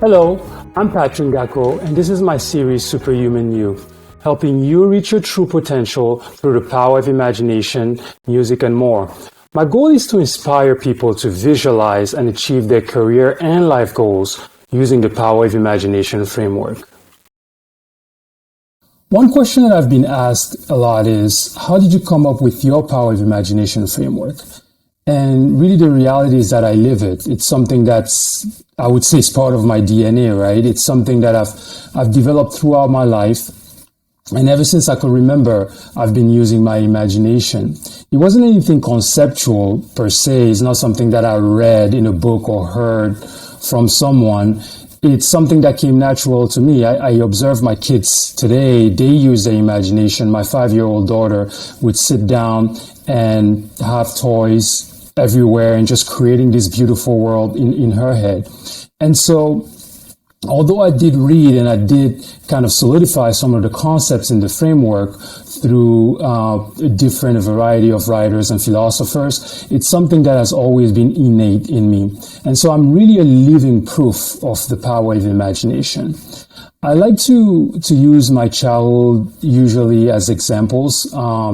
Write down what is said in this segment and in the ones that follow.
Hello, I'm Patrick Gacko, and this is my series Superhuman You, helping you reach your true potential through the power of imagination, music, and more. My goal is to inspire people to visualize and achieve their career and life goals using the power of imagination framework. One question that I've been asked a lot is, how did you come up with your power of imagination framework? And really the reality is that I live it. It's something that's, I would say, is part of my DNA, right? It's something that I've developed throughout my life. And ever since I could remember, I've been using my imagination. It wasn't anything conceptual per se. It's not something that I read in a book or heard from someone. It's something that came natural to me. I observe my kids today. They use their imagination. My 5-year-old daughter would sit down and have toys everywhere and just creating this beautiful world in her head. And so, although I did read and I did kind of solidify some of the concepts in the framework through a different variety of writers and philosophers, it's something that has always been innate in me. And so I'm really a living proof of the power of imagination. I like to use my childhood usually as examples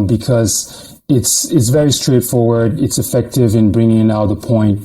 because it's very straightforward. It's effective in bringing out the point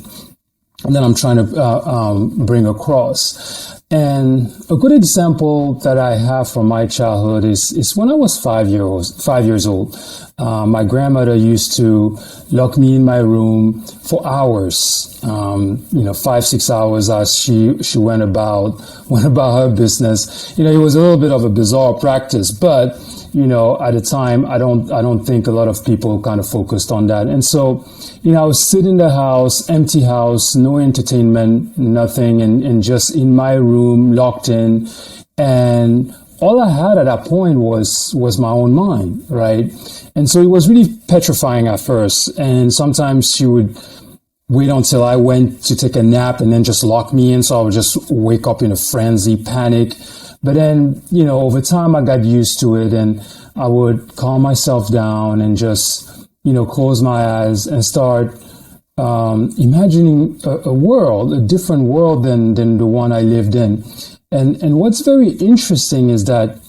that I'm trying to bring across. And a good example that I have from my childhood is when I was 5 years old. My grandmother used to lock me in my room for hours, 5-6 hours as she went about her business. It was a little bit of a bizarre practice, but at the time, I don't think a lot of people kind of focused on that. And so, I was sitting in the house, empty house, no entertainment, nothing, and just in my room, locked in. And all I had at that point was my own mind, right? And so it was really petrifying at first. And sometimes she would wait until I went to take a nap and then just lock me in. So I would just wake up in a frenzy, panic. But then, over time I got used to it and I would calm myself down and just, close my eyes and start imagining a world, a different world than the one I lived in. And what's very interesting is that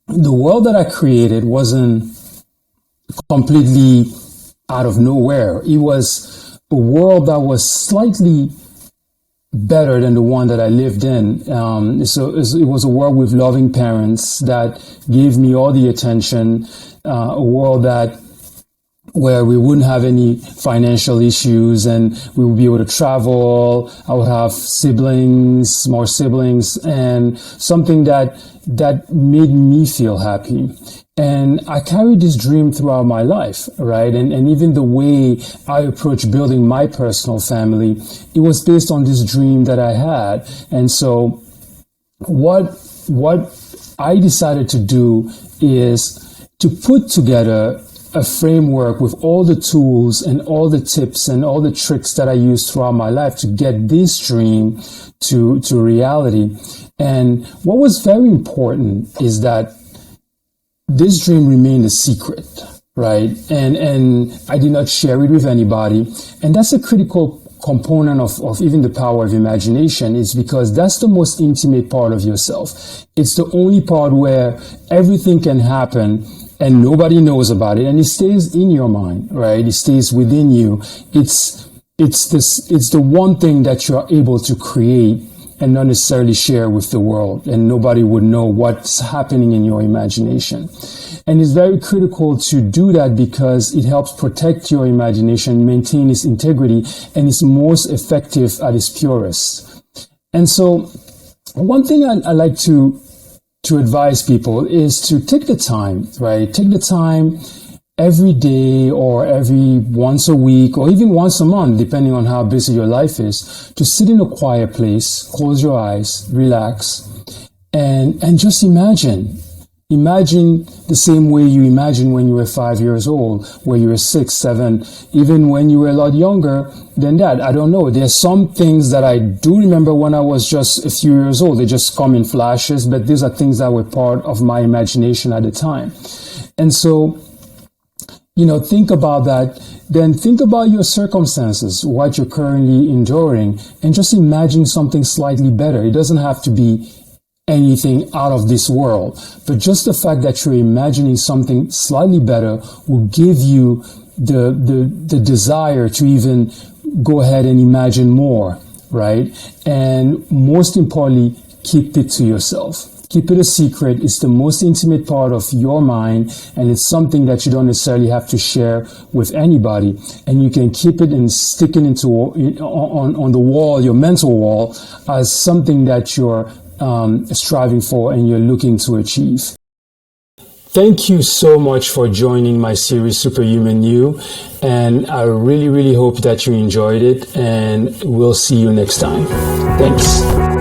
the world that I created wasn't completely out of nowhere. It was a world that was slightly better than the one that I lived in. So it was a world with loving parents that gave me all the attention, a world where we wouldn't have any financial issues and we would be able to travel. I would have more siblings, and something that made me feel happy. And I carried this dream throughout my life, right? And even the way I approached building my personal family, it was based on this dream that I had. And so what I decided to do is to put together a framework with all the tools and all the tips and all the tricks that I used throughout my life to get this dream to reality. And what was very important is that this dream remained a secret, right? And I did not share it with anybody. And that's a critical component of even the power of imagination, is because that's the most intimate part of yourself. It's the only part where everything can happen and nobody knows about it, and it stays in your mind, right? It stays within you. It's the one thing that you're able to create and not necessarily share with the world, and nobody would know what's happening in your imagination. And it's very critical to do that because it helps protect your imagination, maintain its integrity, and it's most effective at its purest. And so one thing I like to advise people is to take the time, right? Take the time every day or every once a week or even once a month, depending on how busy your life is, to sit in a quiet place, close your eyes, relax, and just imagine. Imagine the same way you imagined when you were 5 years old, where you were 6, 7, even when you were a lot younger than that. I don't know. There's some things that I do remember when I was just a few years old. They just come in flashes, but these are things that were part of my imagination at the time. And so think about that. Then think about your circumstances, what you're currently enduring, and just imagine something slightly better. It doesn't have to be anything out of this world, but just the fact that you're imagining something slightly better will give you the desire to even go ahead and imagine more, right? And most importantly, keep it to yourself. Keep it a secret. It's the most intimate part of your mind, and it's something that you don't necessarily have to share with anybody. And you can keep it and stick it on the wall, your mental wall, as something that you're striving for and you're looking to achieve. Thank you so much for joining my series Superhuman You, and I really, really hope that you enjoyed it, and we'll see you next time. Thanks.